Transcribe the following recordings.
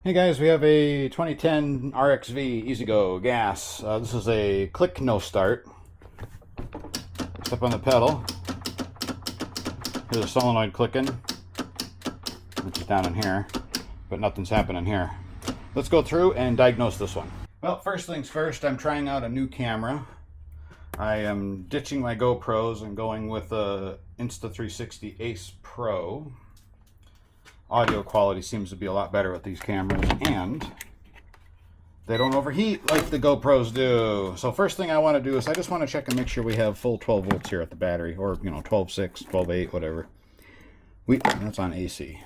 Hey guys, we have a 2010 RXV Easy-Go gas. This is a click no start. Step on the pedal. Here's a solenoid clicking, which is down in here, but nothing's happening here. Let's go through and diagnose this one. Well, first things first, I'm trying out a new camera. I am ditching my GoPros and going with a Insta360 Ace Pro. Audio quality seems to be a lot better with these cameras, and they don't overheat like the GoPros do. So first thing I want to do is I just want to check and make sure we have full 12 volts here at the battery, or 12.6, 12.8, whatever. That's on AC.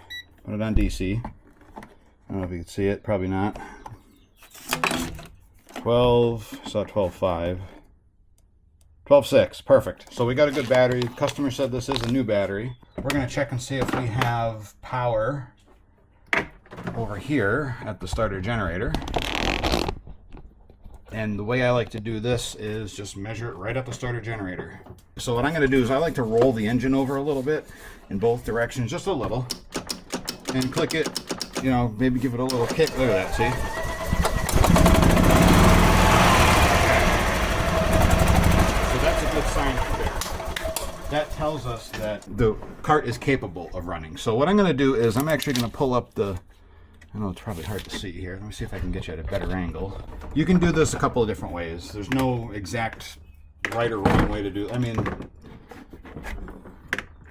Put it on DC. I don't know if you can see it, probably not. 12, saw 12.5. 12.6, perfect. So we got a good battery. The customer said this is a new battery. We're going to check and see if we have power over here at the starter generator. And the way I like to do this is just measure it right at the starter generator. So what I'm going to do is I like to roll the engine over a little bit in both directions, just a little, and click it, maybe give it a little kick. Look at that, see? Sign there. That tells us that the cart is capable of running. So what I'm going to do is I'm actually going to pull up I know it's probably hard to see here. Let me see if I can get you at a better angle. You can do this a couple of different ways. There's no exact right or wrong way to do it. I mean,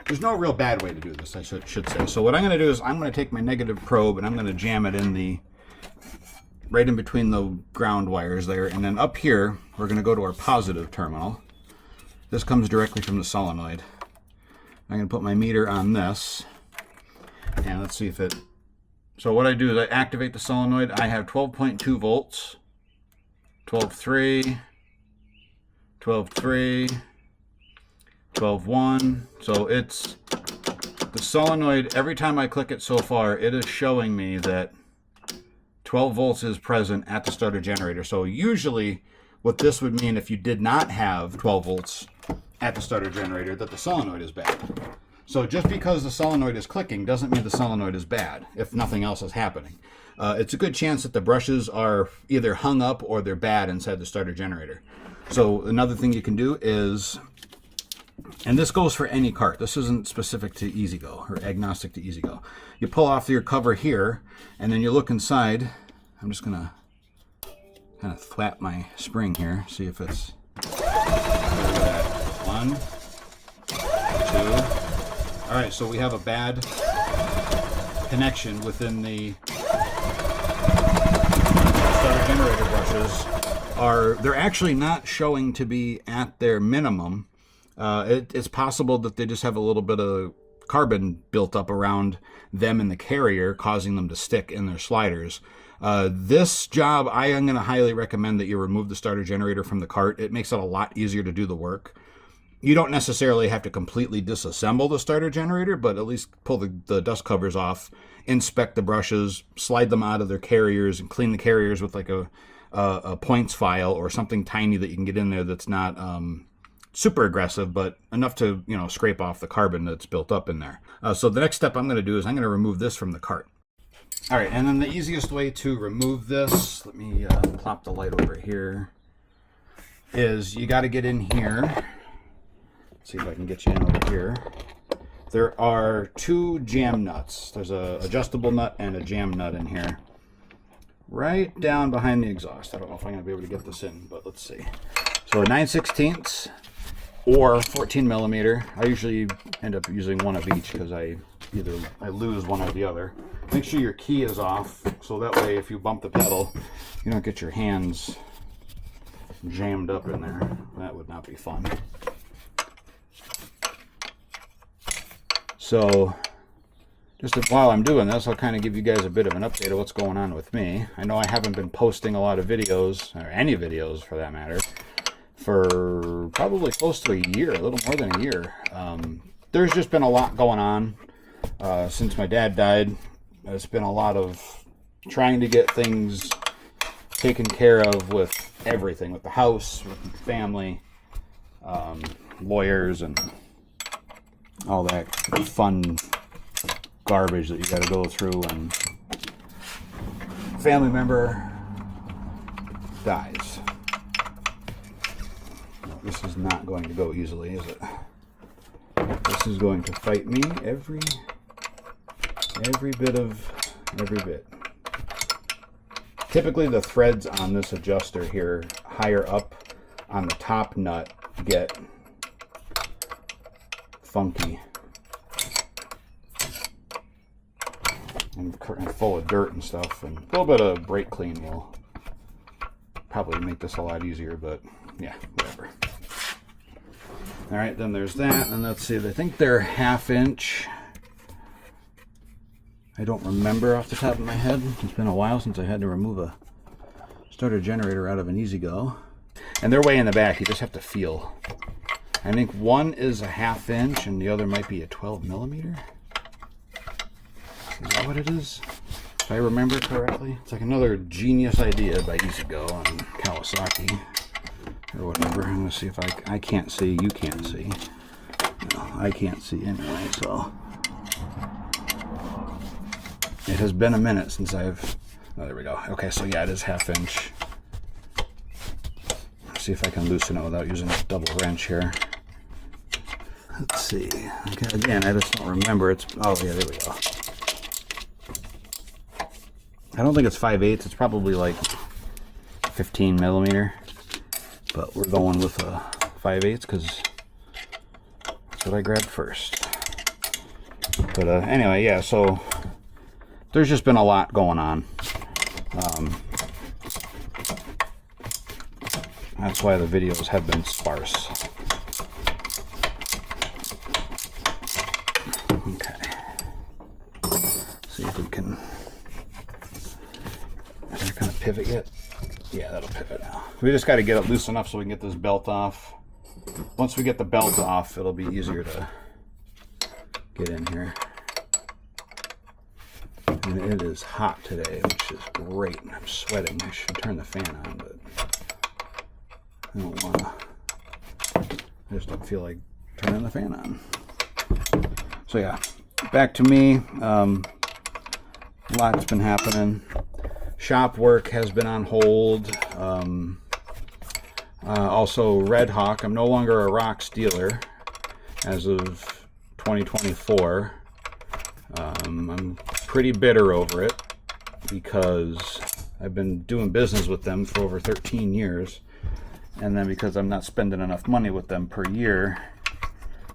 there's no real bad way to do this, I should say. So what I'm going to do is I'm going to take my negative probe and I'm going to jam it in right in between the ground wires there. And then up here, we're going to go to our positive terminal. This comes directly from the solenoid. I'm going to put my meter on this, and let's see if it... So what I do is I activate the solenoid. I have 12.2 volts, 12.3, 12.3, 12.1. So it's the solenoid, every time I click it so far, it is showing me that 12 volts is present at the starter generator. So usually what this would mean if you did not have 12 volts at the starter generator, that the solenoid is bad. So just because the solenoid is clicking doesn't mean the solenoid is bad if nothing else is happening. It's a good chance that the brushes are either hung up or they're bad inside the starter generator. So another thing you can do is, and this goes for any cart, this isn't specific to Easy-Go or agnostic to Easy-Go. You pull off your cover here and then you look inside. I'm just gonna kind of flap my spring here, see if it's... One, two. All right, so we have a bad connection within the starter generator brushes. They're actually not showing to be at their minimum. It's possible that they just have a little bit of carbon built up around them and the carrier, causing them to stick in their sliders. This job, I am going to highly recommend that you remove the starter generator from the cart. It makes it a lot easier to do the work. You don't necessarily have to completely disassemble the starter generator, but at least pull the dust covers off, inspect the brushes, slide them out of their carriers, and clean the carriers with like a points file or something tiny that you can get in there that's not super aggressive, but enough to scrape off the carbon that's built up in there. So the next step I'm going to do is I'm going to remove this from the cart. All right, and then the easiest way to remove this, let me plop the light over here, is you got to get in here. Let's see if I can get you in over here. There are two jam nuts. There's a adjustable nut and a jam nut in here, right down behind the exhaust. I don't know if I'm going to be able to get this in, but let's see. So a 9/16 or 14 millimeter. I usually end up using one of each because I lose one or the other. Make sure your key is off, so that way if you bump the pedal, you don't get your hands jammed up in there. That would not be fun. So just while I'm doing this, I'll kind of give you guys a bit of an update of what's going on with me. I know I haven't been posting a lot of videos, or any videos for that matter, for probably close to a year, a little more than a year. There's just been a lot going on since my dad died. It's been a lot of trying to get things taken care of with everything, with the house, with the family, lawyers, and all that fun garbage that you got to go through. And family member dies. This is not going to go easily, is it? This is going to fight me every bit. Typically the threads on this adjuster here higher up on the top nut get funky and full of dirt and stuff, and a little bit of brake clean will probably make this a lot easier, but yeah, whatever. All right, then there's that, and let's see, I think they're 1/2 inch. I don't remember off the top of my head. It's been a while since I had to remove a starter generator out of an Easy-Go. And they're way in the back, you just have to feel. I think one is a 1/2 inch and the other might be a 12 millimeter. Is that what it is? If I remember correctly. It's like another genius idea by Easy-Go and Kawasaki or whatever. I'm gonna see if I can't see, you can't see. No, I can't see anyway, so. It has been a minute since I've, oh, there we go. Okay, so yeah, it is 1/2 inch. Let's see if I can loosen it without using a double wrench here. Let's see. Okay, again, I just don't remember. It's, oh yeah, there we go. I don't think it's 5/8. It's probably like 15 millimeter. But we're going with a 5/8 because that's what I grabbed first. But anyway, yeah, so there's just been a lot going on. That's why the videos have been sparse. Okay. See if we can. Is that going to pivot yet? Yeah, that'll pivot now. We just got to get it loose enough so we can get this belt off. Once we get the belt off, it'll be easier to get in here. And it is hot today, which is great. I'm sweating. I should turn the fan on, but I don't want to. I just don't feel like turning the fan on. So yeah, back to me. Lots been happening. Shop work has been on hold. Also, Red Hawk. I'm no longer a Rocks dealer as of 2024. I'm pretty bitter over it because I've been doing business with them for over 13 years, and then because I'm not spending enough money with them per year,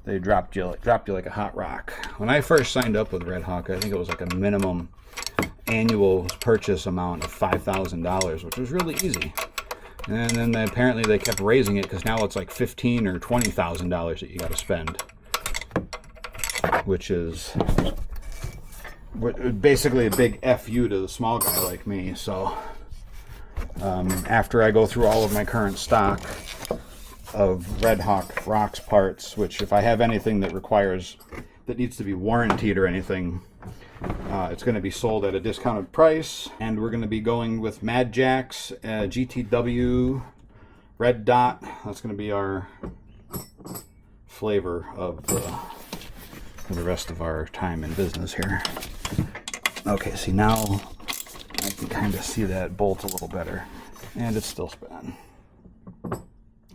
they dropped you like a hot rock. When I first signed up with Red Hawk, I think it was like a minimum annual purchase amount of $5,000, which was really easy. And then apparently they kept raising it because now it's like $15,000 or $20,000 that you got to spend, which is basically a big FU to the small guy like me. So after I go through all of my current stock of Red Hawk Rocks parts, which if I have anything that needs to be warranted or anything, it's going to be sold at a discounted price. And we're going to be going with Mad Jack's GTW Red Dot. That's going to be our flavor of the rest of our time in business here. Okay, see, now I can kind of see that bolt a little better, and it's still spinning.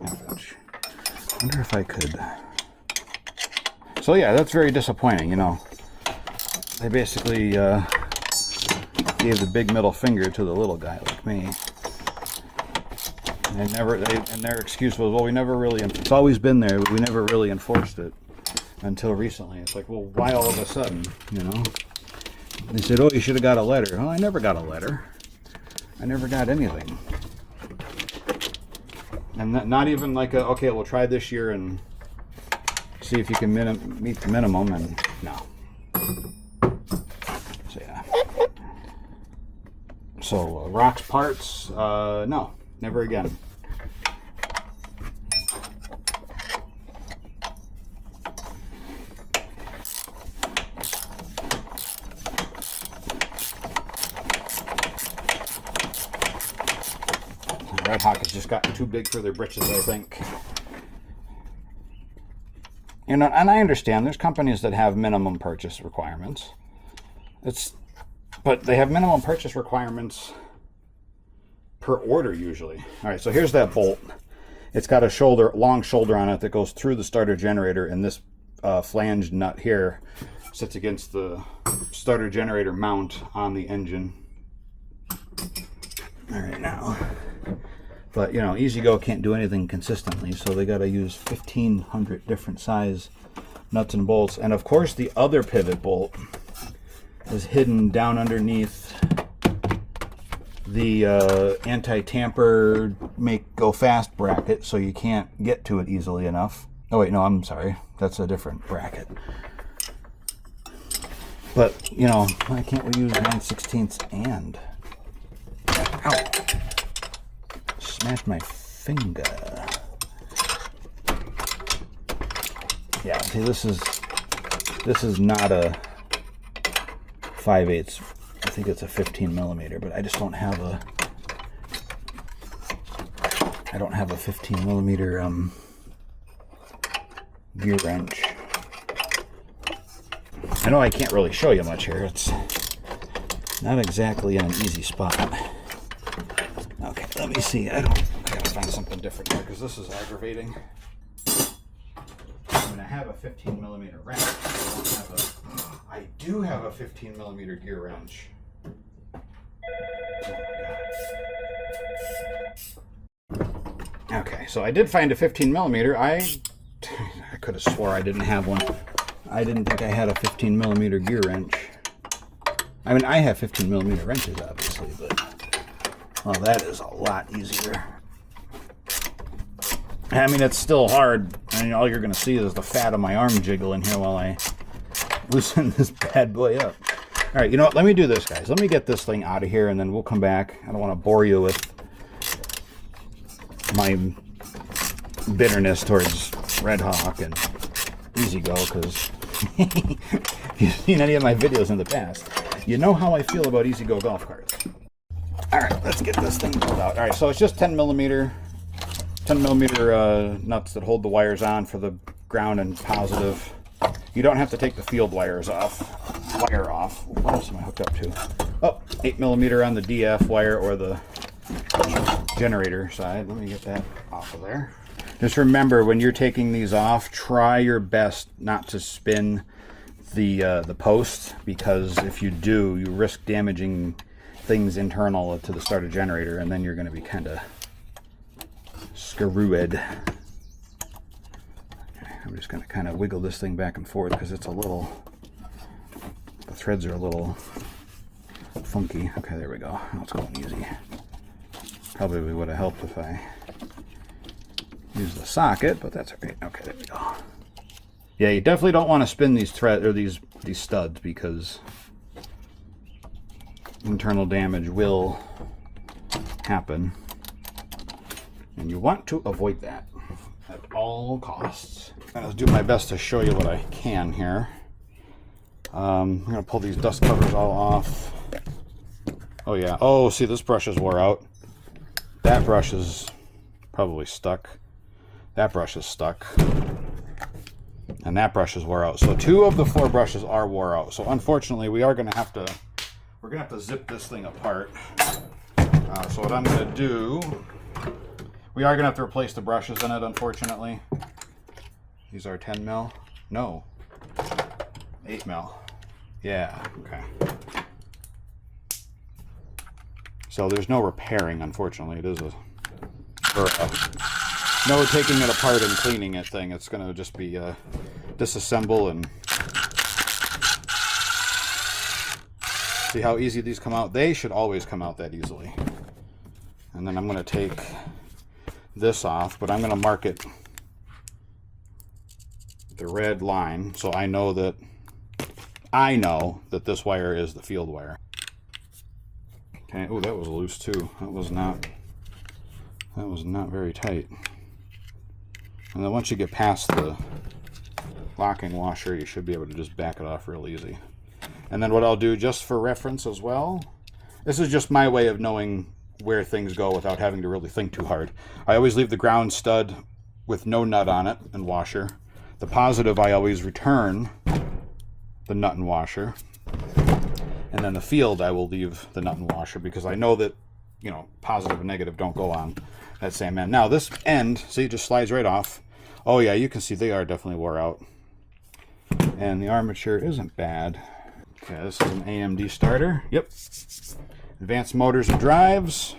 Ouch. I wonder if I could. So yeah, that's very disappointing. You know, they basically gave the big middle finger to the little guy like me. And their excuse was, well, we never really. It's always been there, but we never really enforced it until recently. It's like, well, why all of a sudden, you know? They said, oh, you should have got a letter. Well, I never got a letter. I never got anything. And not even like a, okay, we'll try this year and see if you can meet the minimum, and no. So yeah. So Rocks parts, no, never again. Red Hawk has just gotten too big for their britches, I think. You know, and I understand there's companies that have minimum purchase requirements. It's But they have minimum purchase requirements per order usually. All right, so here's that bolt. It's got a long shoulder on it that goes through the starter generator, and this flange nut here sits against the starter generator mount on the engine. All right, now, but you know, E-Z-GO can't do anything consistently, so they got to use 1,500 different size nuts and bolts. And of course, the other pivot bolt is hidden down underneath the anti-tamper make go fast bracket, so you can't get to it easily enough. Oh wait, no, I'm sorry, that's a different bracket. But you know, why can't we use 9/16 and? Ow! Smashed my finger. Yeah, see, this is not a 5/8. I think it's a 15 millimeter, but I just don't have a 15 millimeter gear wrench. I know I can't really show you much here. It's not exactly in an easy spot. Okay, let me see. I gotta find something different here because this is aggravating. I mean, I have a 15 millimeter wrench. I do have a 15 millimeter gear wrench. Okay, so I did find a 15 millimeter. I could have swore I didn't have one. I didn't think I had a 15 millimeter gear wrench. I mean, I have 15 millimeter wrenches, obviously, but well, that is a lot easier. I mean, it's still hard. I mean, all you're going to see is the fat of my arm jiggle in here while I loosen this bad boy up. All right, you know what? Let me do this, guys. Let me get this thing out of here, and then we'll come back. I don't want to bore you with my bitterness towards Red Hawk and E-Z-GO, because if you've seen any of my videos in the past, you know how I feel about E-Z-GO golf carts. All right, let's get this thing pulled out. All right, so it's just 10 millimeter nuts that hold the wires on for the ground and positive. You don't have to take the field wire off. What else am I hooked up to? Oh, 8 millimeter on the DF wire or the generator side. Let me get that off of there. Just remember, when you're taking these off, try your best not to spin the post, because if you do, you risk damaging things internal to the starter generator, and then you're going to be kind of screwed. Okay, I'm just going to kind of wiggle this thing back and forth because it's a little, the threads are a little funky. Okay, there we go. Now it's going easy. Probably would have helped if I used the socket, but that's okay. Okay, there we go. Yeah, you definitely don't want to spin these threads or these studs, because internal damage will happen, and you want to avoid that at all costs. I'll do my best to show you what I can here. I'm going to pull these dust covers all off. Oh yeah. Oh, see, this brush is wore out. That brush is probably stuck. That brush is stuck. And that brush is wore out. So 2 of the 4 brushes are wore out. So unfortunately, we're going to have to zip this thing apart. So what I'm going to do, we are going to have to replace the brushes in it, unfortunately. These are 10 mil. No. 8 mil. Yeah, okay. So there's no repairing, unfortunately. It is no taking it apart and cleaning it thing. It's going to just be disassemble and see how easy these come out. They should always come out that easily. And then I'm going to take this off, but I'm going to mark it the red line so I know that this wire is the field wire. Okay. Oh, that was loose too. That was not very tight. And then once you get past the locking washer, you should be able to just back it off real easy. And then what I'll do, just for reference as well, this is just my way of knowing where things go without having to really think too hard. I always leave the ground stud with no nut on it and washer. The positive, I always return the nut and washer. And then the field, I will leave the nut and washer because I know that, you know, positive and negative don't go on that same end. Now this end, see, it just slides right off. Oh yeah, you can see they are definitely wore out. And the armature isn't bad. Okay, this is an AMD starter. Yep. Advanced motors and drives.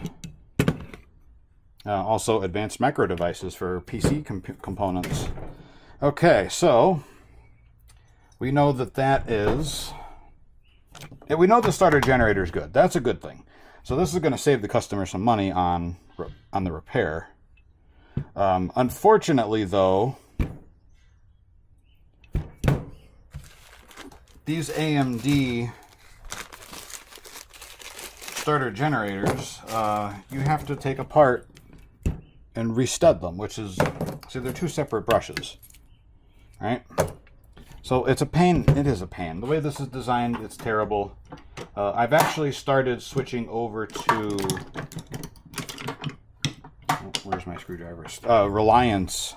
Also advanced micro devices for PC components. Okay, so we know that is... we know the starter generator is good. That's a good thing. So this is going to save the customer some money on the repair. Unfortunately, though, these AMD starter generators, you have to take apart and restud them, which is, see, they're two separate brushes, right? So it's a pain. It is a pain. The way this is designed, it's terrible. I've actually started switching over to, where's my screwdrivers? Reliance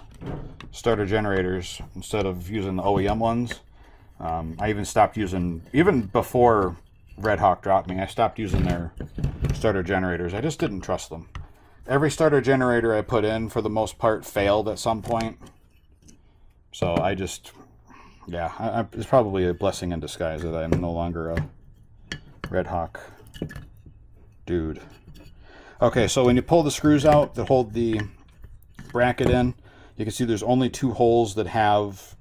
starter generators instead of using the OEM ones. I even stopped using, even before Red Hawk dropped me, I stopped using their starter generators. I just didn't trust them. Every starter generator I put in, for the most part, failed at some point. So I just, yeah, it's probably a blessing in disguise that I'm no longer a Red Hawk dude. Okay, so when you pull the screws out that hold the bracket in, you can see there's only two holes that have,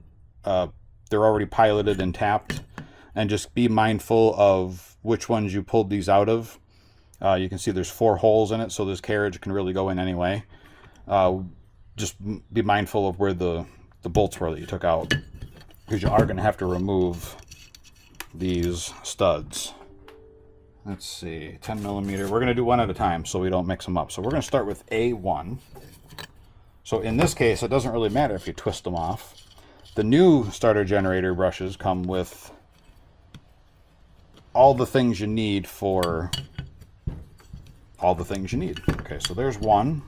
they're already piloted and tapped. And just be mindful of which ones you pulled these out of. You can see there's 4 holes in it, so this carriage can really go in anyway. Just be mindful of where the bolts were that you took out, because you are going to have to remove these studs. Let's see, 10 millimeter. We're going to do one at a time so we don't mix them up. So we're going to start with A1. So in this case, it doesn't really matter if you twist them off. The new starter generator brushes come with all the things you need for all the things you need. Okay, so there's one.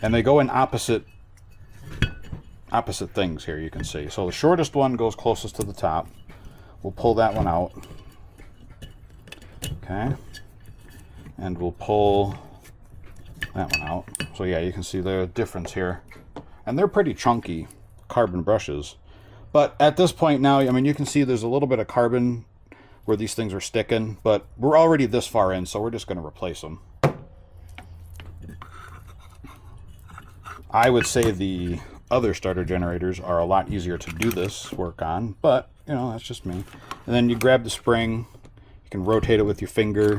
And they go in opposite things here, you can see. So the shortest one goes closest to the top. We'll pull that one out. Okay. And we'll pull that one out. So yeah, you can see the difference here. And they're pretty chunky carbon brushes. But at this point now, I mean, you can see there's a little bit of carbon where these things are sticking, but we're already this far in, so we're just going to replace them. I would say the other starter generators are a lot easier to do this work on, but, you know, that's just me. And then you grab the spring, you can rotate it with your finger.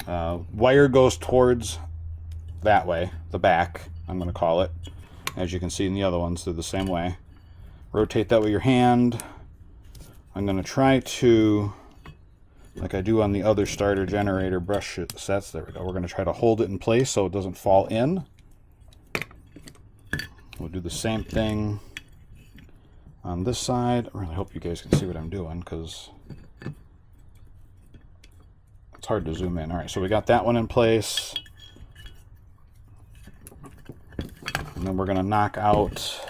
Wire goes towards that way, the back, I'm going to call it. As you can see in the other ones, they're the same way. Rotate that with your hand. I'm going to try to, like I do on the other starter generator brush sets, there we go. We're going to try to hold it in place so it doesn't fall in. We'll do the same thing on this side. I really hope you guys can see what I'm doing because it's hard to zoom in. All right, so we got that one in place. And then we're going to knock out,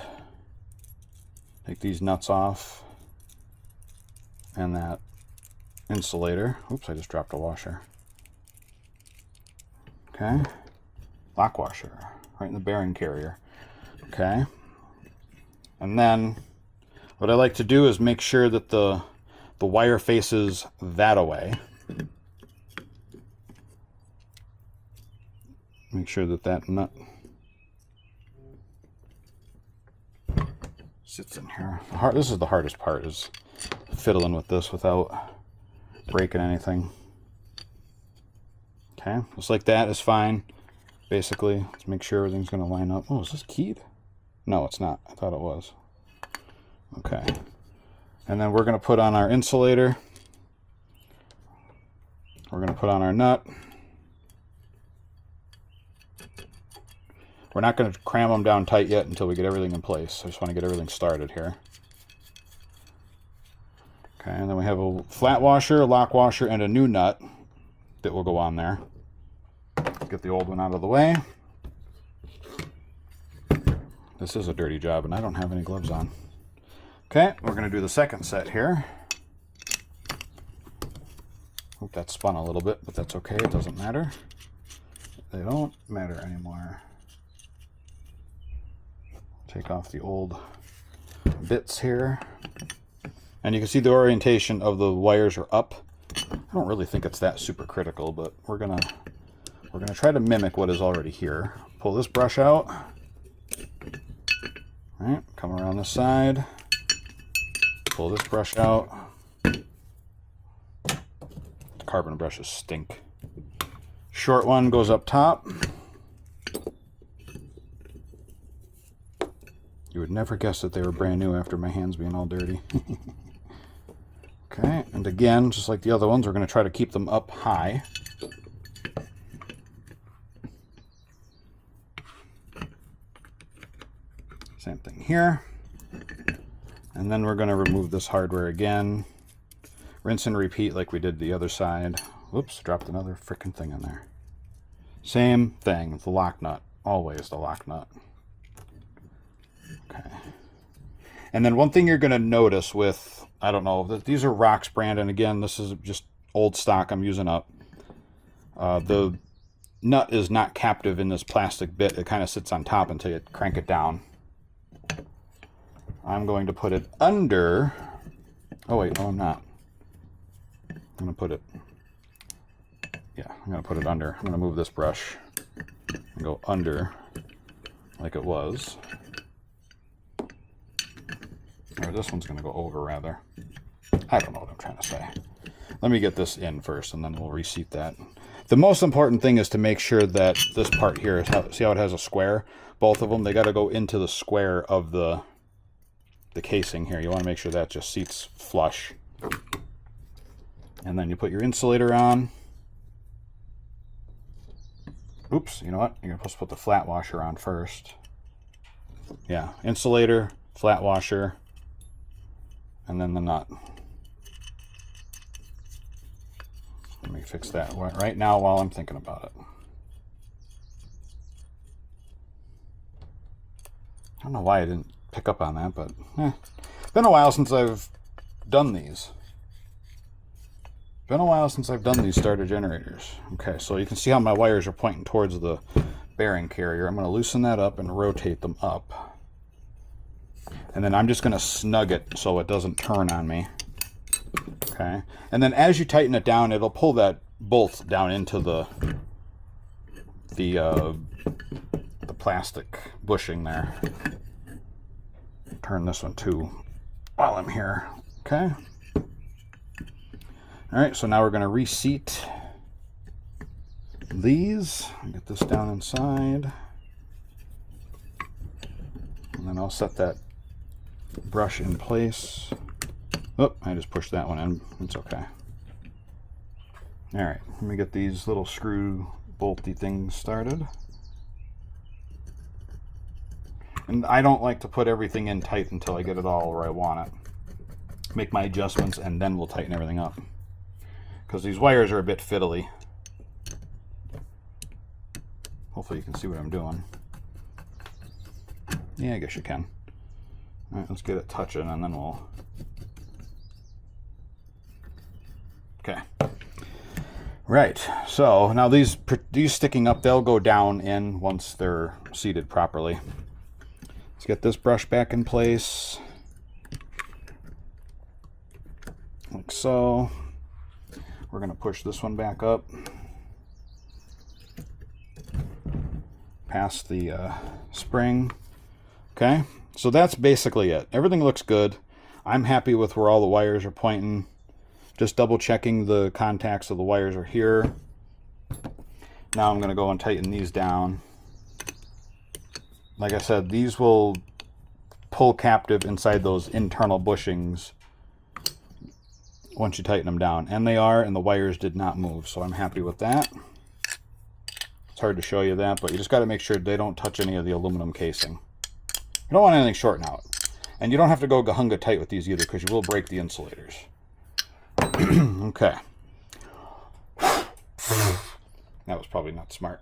take these nuts off. And that insulator. Oops, I just dropped a washer. Okay. Lock washer. Right in the bearing carrier. Okay. And then what I like to do is make sure that the wire faces that away. Make sure that that nut sits in here. This is the hardest part, is fiddling with this without breaking anything. Okay, just like that is fine. Basically, let's make sure everything's going to line up. Oh, is this keyed? No, it's not. I thought it was. Okay. And then we're going to put on our insulator. We're going to put on our nut. We're not going to cram them down tight yet until we get everything in place. I just want to get everything started here. Okay, and then we have a flat washer, a lock washer, and a new nut that will go on there. Get the old one out of the way. This is a dirty job, and I don't have any gloves on. Okay, we're going to do the second set here. Hope that spun a little bit, but that's okay. It doesn't matter. They don't matter anymore. Take off the old bits here. And you can see the orientation of the wires are up. I don't really think it's that super critical, but we're gonna try to mimic what is already here. Pull this brush out. All right, come around the side. Pull this brush out. Carbon brushes stink. Short one goes up top. You would never guess that they were brand new after my hands being all dirty. Okay, and again, just like the other ones, we're going to try to keep them up high. Same thing here. And then we're going to remove this hardware again. Rinse and repeat like we did the other side. Whoops, dropped another frickin' thing in there. Same thing, the lock nut. Always the lock nut. Okay. And then one thing you're going to notice with, I don't know, these are Rox brand, and again, this is just old stock I'm using up. The nut is not captive in this plastic bit. It kind of sits on top until you crank it down. I'm going to put it under... Oh, wait, no, I'm not. I'm going to put it... Yeah, I'm going to put it under. I'm going to move this brush and go under like it was. Or this one's going to go over, rather. I don't know what I'm trying to say. Let me get this in first, and then we'll reseat that. The most important thing is to make sure that this part here, is see how it has a square? Both of them, they got to go into the square of the casing here. You want to make sure that just seats flush. And then you put your insulator on. Oops, you know what? You're supposed to put the flat washer on first. Yeah, insulator, flat washer, and then the nut. Let me fix that right now while I'm thinking about it. I don't know why I didn't pick up on that, but it's been a while since I've done these. Been a while since I've done these starter generators. Okay, so you can see how my wires are pointing towards the bearing carrier. I'm going to loosen that up and rotate them up. And then I'm just going to snug it so it doesn't turn on me. Okay, and then as you tighten it down, it'll pull that bolt down into the plastic bushing there. Turn this one too while I'm here. Okay. All right, so now we're going to reseat these. Get this down inside. And then I'll set that brush in place. Oh, I just pushed that one in. It's okay. All right, let me get these little screw bolty things started. And I don't like to put everything in tight until I get it all where I want it. Make my adjustments and then we'll tighten everything up. Because these wires are a bit fiddly. Hopefully you can see what I'm doing. Yeah, I guess you can. All right, let's get it touching and then we'll... Okay. Right, so now these sticking up, they'll go down in once they're seated properly. Let's get this brush back in place. Like so. We're going to push this one back up. Past the spring. Okay, so that's basically it. Everything looks good. I'm happy with where all the wires are pointing. Just double checking the contacts of the wires are here. Now I'm going to go and tighten these down. Like I said, these will pull captive inside those internal bushings once you tighten them down. And they are, and the wires did not move, so I'm happy with that. It's hard to show you that, but you just got to make sure they don't touch any of the aluminum casing. You don't want anything shorting out. And you don't have to go gahunga tight with these either, because you will break the insulators. Okay. That was probably not smart.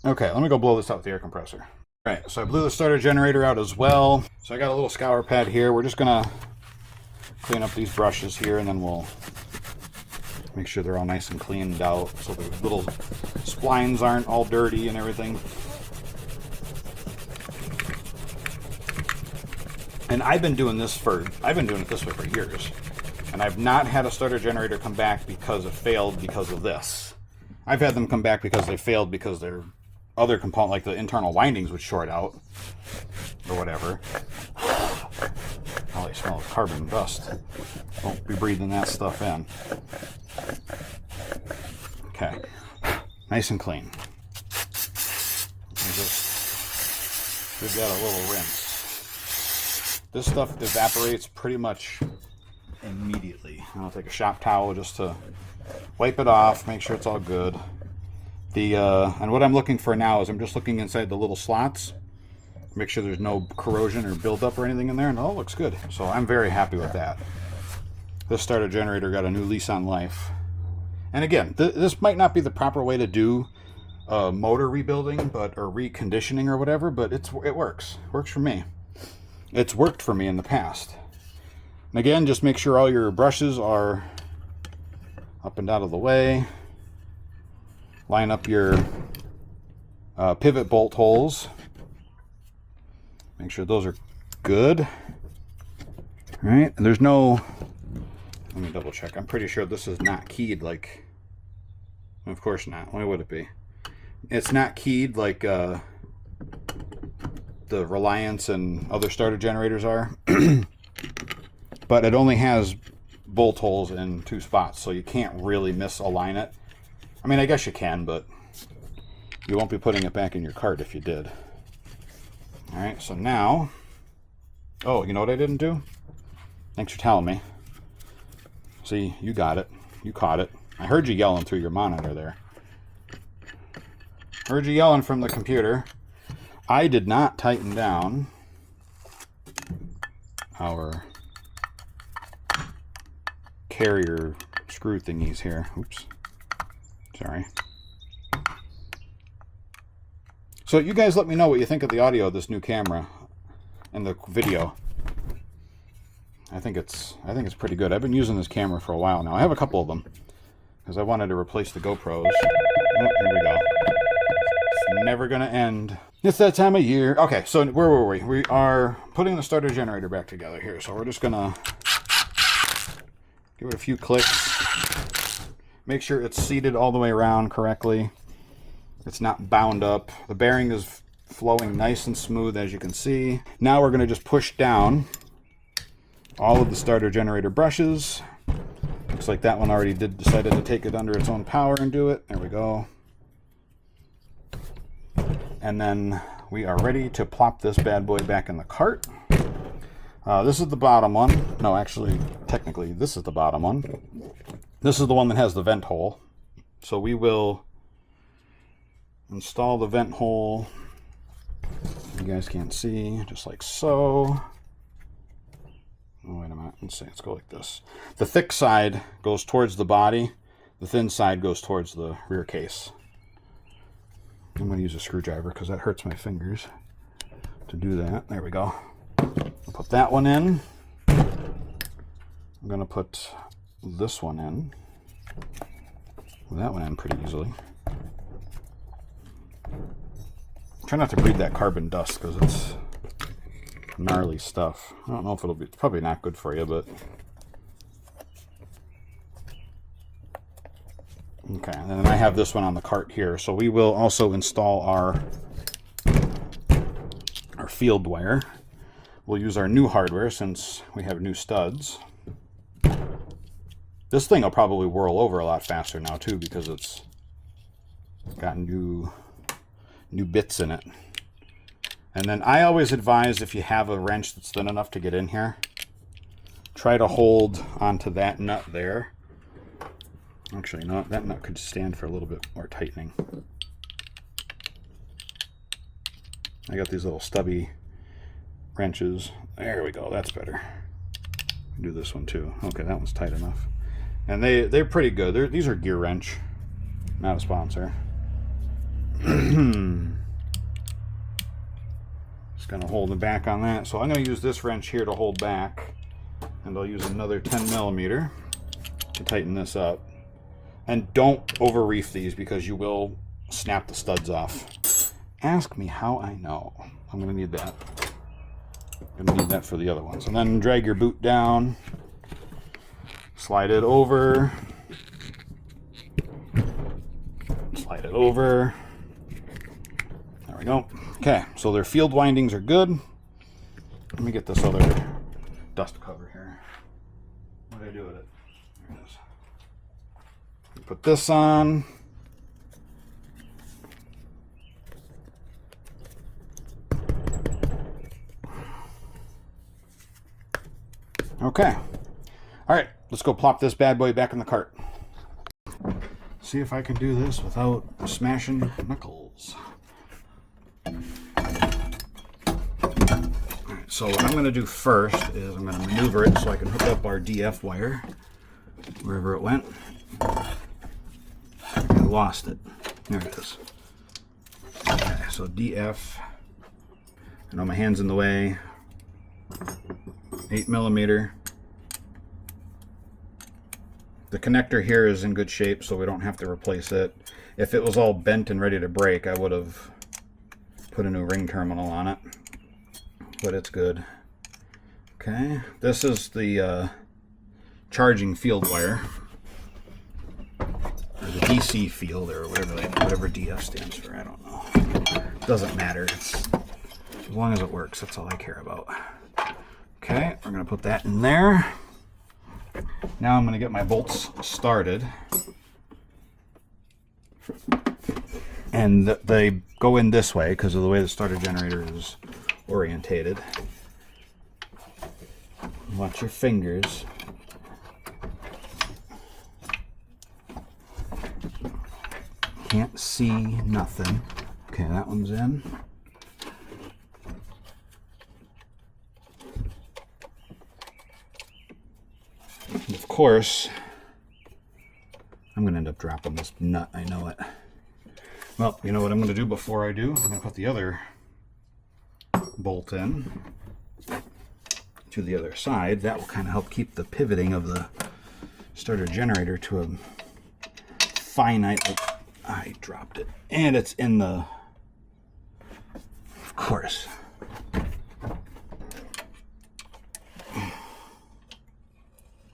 Okay, let me go blow this out with the air compressor. All right, so I blew the starter generator out as well. So I got a little scour pad here. We're just gonna clean up these brushes here, and then we'll Make sure they're all nice and cleaned out so the little splines aren't all dirty and everything. And I've been doing it this way for years. And I've not had a starter generator come back because it failed because of this. I've had them come back because they failed because their other component, like the internal windings, would short out or whatever. Oh, they smell of carbon dust. Won't be breathing that stuff in. Okay, nice and clean. Give that a little rinse. This stuff evaporates pretty much immediately. I'll take a shop towel just to wipe it off, make sure it's all good. And what I'm looking for now is I'm just looking inside the little slots, make sure there's no corrosion or buildup or anything in there, and it all looks good. So I'm very happy with that. This starter generator got a new lease on life. And again, this might not be the proper way to do motor rebuilding, or reconditioning or whatever, but it works. It works for me. It's worked for me in the past. And again, just make sure all your brushes are up and out of the way. Line up your pivot bolt holes. Make sure those are good. All right, and there's no, let me double check. I'm pretty sure this is not keyed like, of course not. Why would it be? It's not keyed like the Reliance and other starter generators are. But it only has bolt holes in 2 spots, so you can't really misalign it. I mean, I guess you can, but you won't be putting it back in your cart if you did. All right, so now, oh, you know what I didn't do? Thanks for telling me. See, you got it. You caught it. I heard you yelling through your monitor there. Heard you yelling from the computer. I did not tighten down our carrier screw thingies here. Oops. Sorry. So you guys let me know what you think of the audio of this new camera and the video. I think it's pretty good. I've been using this camera for a while now. I have a couple of them because I wanted to replace the GoPros. Oh, here we go. It's never going to end. It's that time of year. Okay, so where were we? We are putting the starter generator back together here. So we're just going to give it a few clicks. Make sure it's seated all the way around correctly. It's not bound up. The bearing is flowing nice and smooth, as you can see. Now we're going to just push down all of the starter generator brushes. Looks like that one already decided to take it under its own power and do it. There we go. And then we are ready to plop this bad boy back in the cart. This is the bottom one. No, actually, technically, this is the bottom one. This is the one that has the vent hole. So we will install the vent hole. You guys can't see, just like so. Oh, wait a minute. Let's see. Let's go like this. The thick side goes towards the body. The thin side goes towards the rear case. I'm going to use a screwdriver because that hurts my fingers to do that. There we go. I'll put that one in. I'm going to put this one in. That one in pretty easily. Try not to breathe that carbon dust because it's gnarly stuff. I don't know if it's probably not good for you, but okay. And then I have this one on the cart here, so we will also install our field wire. We'll use our new hardware since we have new studs. This thing will probably whirl over a lot faster now too because it's got new bits in it. And then I always advise, if you have a wrench that's thin enough to get in here, try to hold onto that nut there. Actually, no, that nut could stand for a little bit more tightening. I got these little stubby wrenches. There we go, that's better. Do this one too. Okay, that one's tight enough. And they're pretty good. These are Gear Wrench, not a sponsor. Just gonna hold it back on that. So I'm gonna use this wrench here to hold back, and I'll use another 10 millimeter to tighten this up. And don't over reef these because you will snap the studs off. Ask me how I know. I'm going to need that. I'm going to need that for the other ones. And then drag your boot down. Slide it over. Slide it over. There we go. Okay, so their field windings are good. Let me get this other dust cover here. What did I do with it? There it is. Put this on. Okay. All right, let's go plop this bad boy back in the cart. See if I can do this without smashing knuckles. So what I'm going to do first is I'm going to maneuver it so I can hook up our DF wire wherever it went. I lost it. There it is. Okay, so DF. I know my hand's in the way. 8mm. The connector here is in good shape, so we don't have to replace it. If it was all bent and ready to break, I would have put a new ring terminal on it. But it's good. Okay, this is the charging field wire, or the DC field, or whatever DF stands for. I don't know. Doesn't matter. As long as it works, that's all I care about. Okay, we're gonna put that in there. Now I'm gonna get my bolts started, and they go in this way because of the way the starter generator is orientated. Watch your fingers. Can't see nothing. Okay, that one's in. And of course, I'm going to end up dropping this nut. I know it. Well, you know what I'm going to do before I do? I'm going to put the other bolt in to the other side. That will kind of help keep the pivoting of the starter generator to a finite. I dropped it, and it's in the, of course.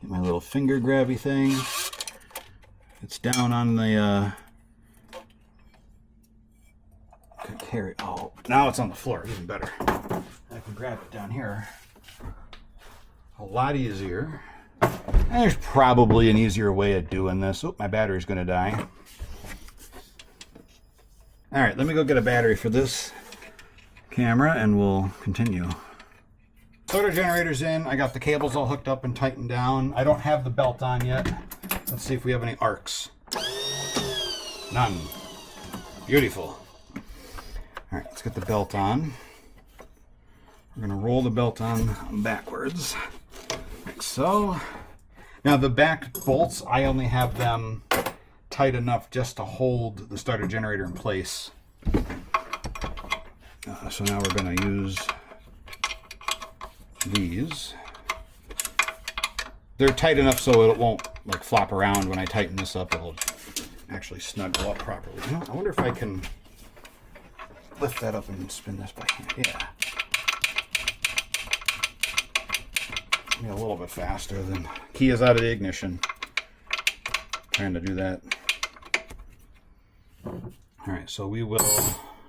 Get my little finger grabby thing. It's down on the carry. Oh, now it's on the floor. Even better. I can grab it down here. A lot easier. And there's probably an easier way of doing this. Oh, my battery's going to die. All right, let me go get a battery for this camera and we'll continue. Starter generator's in. I got the cables all hooked up and tightened down. I don't have the belt on yet. Let's see if we have any arcs. None. Beautiful. All right, let's get the belt on. We're going to roll the belt on backwards, like so. Now the back bolts, I only have them tight enough just to hold the starter generator in place. So now we're going to use these. They're tight enough so it won't like flop around. When I tighten this up, it'll actually snuggle up properly. You know, I wonder if I can lift that up and spin this by hand. Yeah. Maybe a little bit faster than key is out of the ignition. Trying to do that. All right, so we will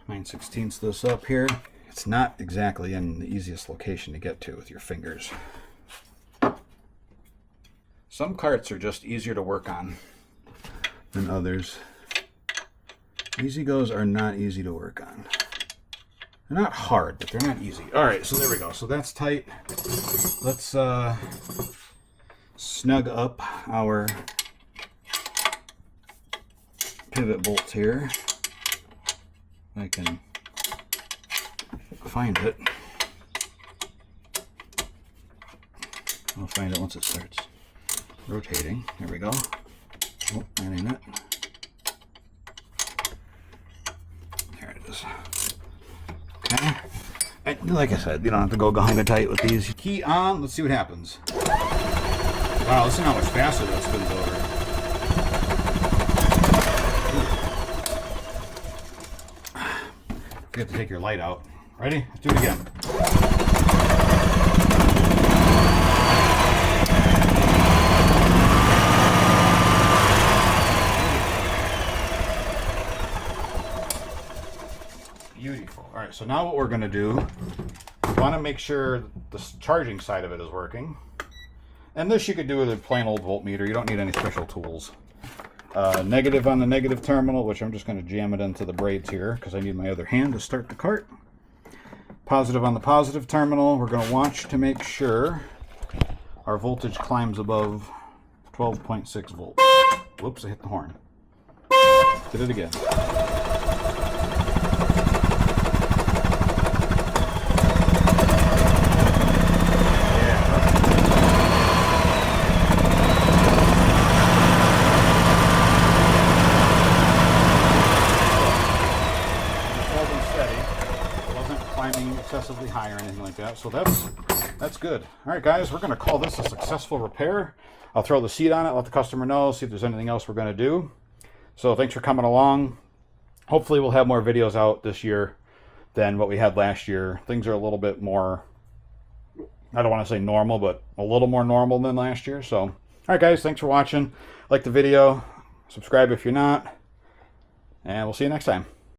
9/16 this up here. It's not exactly in the easiest location to get to with your fingers. Some carts are just easier to work on than others. Easy goes are not easy to work on. They're not hard, but they're not easy. All right, so there we go. So that's tight. Let's snug up our pivot bolts here. If I can find it. I'll find it once it starts rotating. There we go. Oh, that ain't it. There it is. Okay. And like I said, you don't have to go behind it tight with these. Key on. Let's see what happens. Wow, listen how much faster that spins over. Forget to take your light out. Ready? Let's do it again. Beautiful. All right, so now what we're going to do, we want to make sure the charging side of it is working. And this you could do with a plain old voltmeter. You don't need any special tools. Negative on the negative terminal, which I'm just going to jam it into the braids here because I need my other hand to start the cart. Positive on the positive terminal. We're going to watch to make sure our voltage climbs above 12.6 volts. Whoops, I hit the horn. Did it again. Excessively high or anything like that, so that's good. All right, guys, we're going to call this a successful repair. I'll throw the seat on it, let the customer know, see if there's anything else we're going to do. So thanks for coming along. Hopefully we'll have more videos out this year than what we had last year. Things are a little bit more, I don't want to say normal, but a little more normal than last year. So, all right, guys, thanks for watching. Like the video, subscribe if you're not, and we'll see you next time.